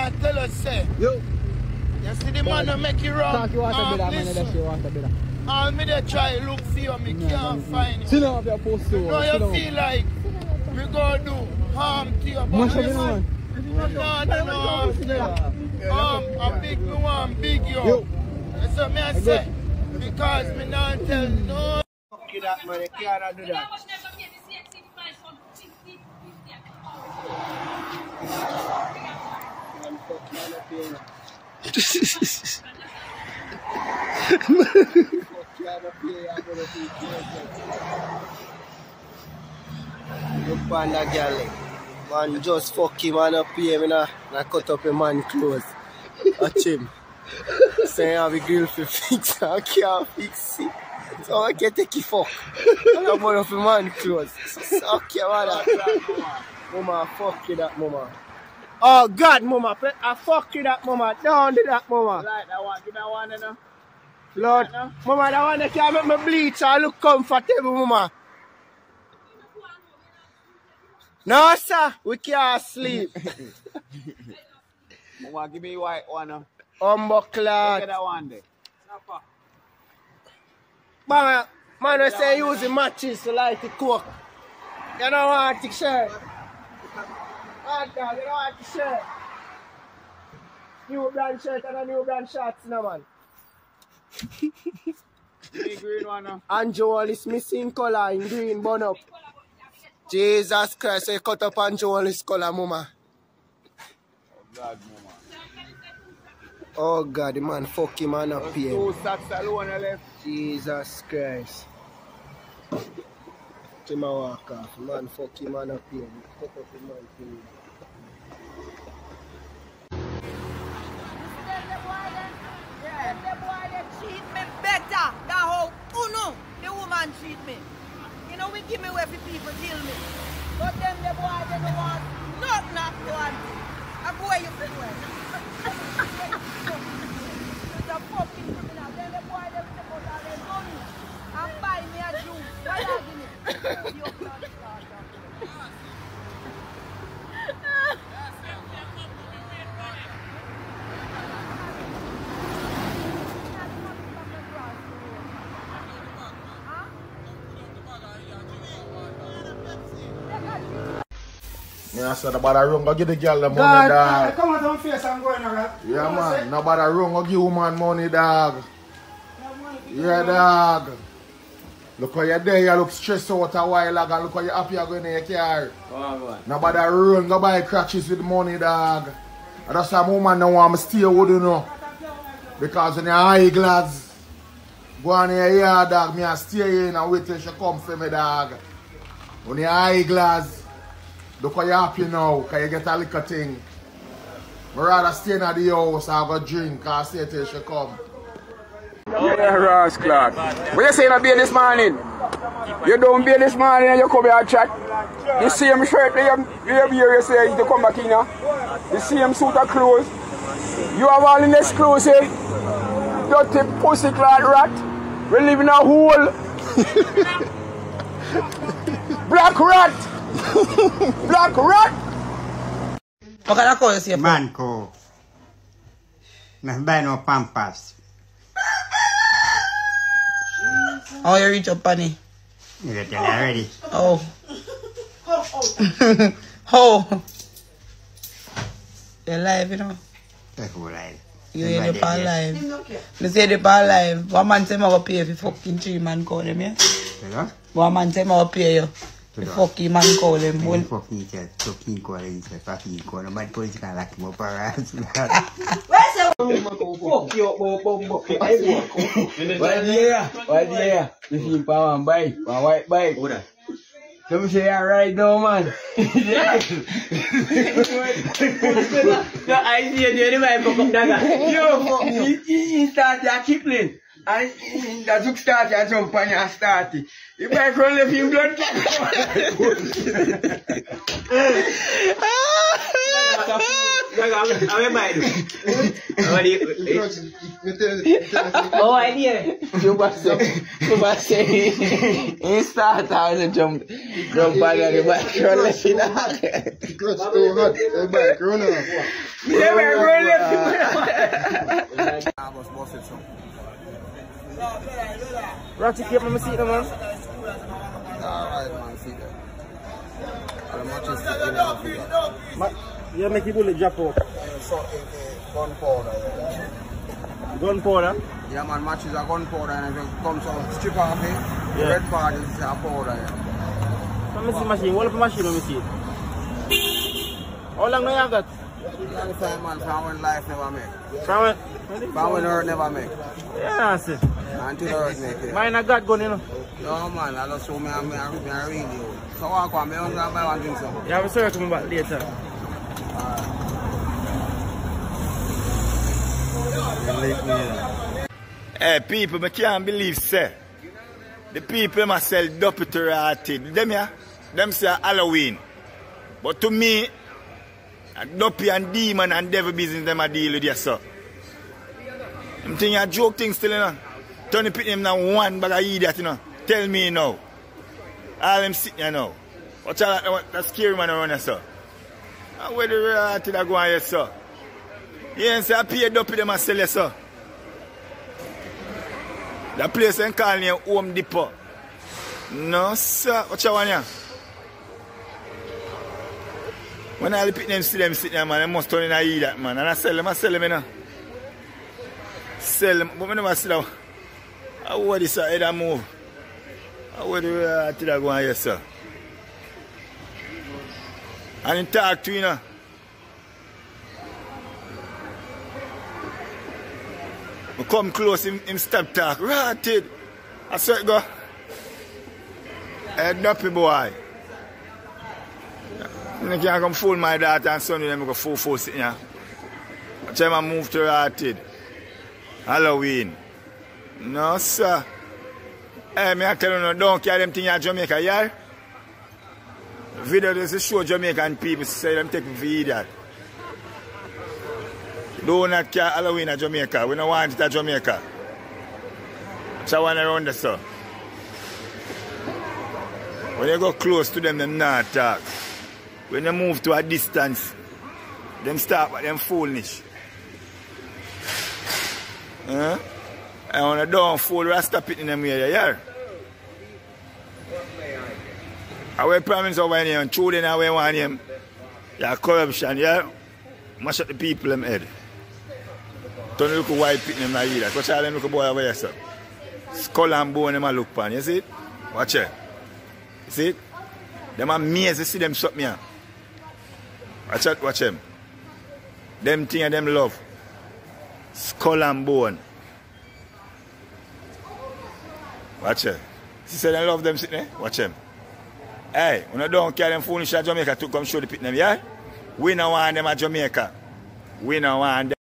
I tell us, say. Yo. You see the man that make you wrong. Listen. All me they try look for you, me can't find you. Sit down your post to No, you feel like we go do harm to you. But listen, no. I'm big, me want big yo. That's what me I say. Because me not tell no. Fuck you that man, you can't do that. Look on that girl. Man, just fuck him and up here and cut up a man clothes. Watch him. Say I have a grill for fix, I can't fix it. So I can take it fuck. I'm one of a man clothes. Okay, what Mama, fuck you that mama. Oh God, mama, I fuck you that mama. Don't do that mama. Like that one, give me one now. Lord, mama, that one that can make me bleach and look comfortable, mama. No, sir, we can't sleep. Mama, give me white one now. Look at that one there. Man, I say using matches to light the coke. You don't want the shirt. You don't want the shirt. New brand shirt and a new brand shorts, no man. Big green one now. Anjoel is missing color in green bun up. Jesus Christ, I cut up Anjoel's color, mama. Oh God, mama. Oh God, the man fuck him man up here. Two socks alone left. Jesus Christ. Him a walk off. Man fuck him man up here. Cut up the man thing. The boy they treat me better than how Uno, the woman treat me. You know, we give me where people kill me. But then the boy they don't want nothing after one. I go where you feel well. It's a fucking criminal. Then the boy they take out all their money and buy me a juice. Why are you giving me? Yeah, so nobody wrong, go give the girl the money, dog. Come on, don't face I'm going around. Yeah, man, nobody wrong, go give woman money, dog. Yeah, dog. Look how you're there, you look stressed out a while ago, look how you're happy you're going in your car. Nobody run, go buy crutches with money, dog. And that's why woman don't want me stay with you, know. Because when you're high glass, go on in your yard, dog, me and stay here and wait till she come for me, dog. When you're high glass, look how you're happy now, because you get a liquor thing. I'd rather stay in the house and go drink and stay till she come. Yeah, Ross Clark. What you saying about this morning? You don't be this morning and you come here and chat. The same shirt you have here, you say to come back in here. The same suit of clothes. You have all in exclusive. Dirty pussy clad rat. We live in a hole. Black rat. Black rat. What can I call you? Manco. Nah buy no Pampers. Oh, you reach up, Penny. You got that already. Oh. Oh. You're live, you know. That's who live. You hear the pan live. You say the pan live. One man say I go pay if you fucking 3 man call them, yeah? Hello? One man say I go pay you. The fucking man call them. When fucking call him, fucking call him. But police can lock him up for us. Fuck you up, What yeah? This is power and bike, my white bike. Come say right now, man. No, I see you anyway, fuck up that. Yo, he started Kipling. And the took start and some pan and started. If I can leave him blood. I'm buy oh, idea. You say, he start out to jump back at the back. You're left in the Clutch too hot. The bike run off. Rocky, keep my seat, man. Alright, man, see that. How much is it? You make people drop off. Gunpowder. Gunpowder? Yeah, man, matches are gunpowder and if it comes out, strip off it. The red part is a powder. Let me see machine. What machine let me see? How long do you have that? Long time, man, from when life never make. From when? From when earth never make. Yeah, I see. Until earth make it. Mine a got gun, you know. No, man, I just show me and read you. So walk on, I want to buy one drink some. You have a circle me back later. Hey, people, I can't believe, sir. The people must sell dopey to rotted. Them say Halloween. But to me, dopey and demon and devil business, them a deal with you, sir. I'm thinking a joke thing still, you know. Tony put him now one bag of idiot, you know. Tell me now. All them sitting here now. Watch out, that scary man around here, sir. And where the rotted are going here, sir. You ain't say I pay dopey them and sell you, sir. The place ain't calling you Home Depot. No, sir. What you want here? When I pick them, see them sitting there, man, they must turn in and eat that, man. And I sell them, you know. Sell them, but I never see that. How would this head and move? How would the that go on here, sir? And in talk to you, know. I come close, him stop talk. Rotted. I saw it go. Hey, dopey boy. You can't come fool my daughter and son with them go full sitting here. I tell him I move to Rotted. Halloween. No, sir. Hey, me I tell you, no, don't carry them things in Jamaica, yeah? Video does show Jamaican people say them take video. Do not carry Halloween in Jamaica. We don't want it in Jamaica. So I want around there, sir. When you go close to them, them not talk. When you move to a distance, them start with them foolish. And when you don't fool, Rasta pit in them area, yeah? I will promise over here, and children away one him. Yeah, corruption, yeah? Mash up the people them head. Don't look at white pit in them either. Watch out them look boy over here, sir. Skull and bone them a look pan, you see it? Watch it. You see it? Them amazing, see them something here. Watch out, watch them. Them thing and them love. Skull and bone. Watch it. See, say they love them sitting there? Watch them. Hey, when you don't carry them foolish at Jamaica to come show the pit them, yeah? We don't want them at Jamaica. We don't want them.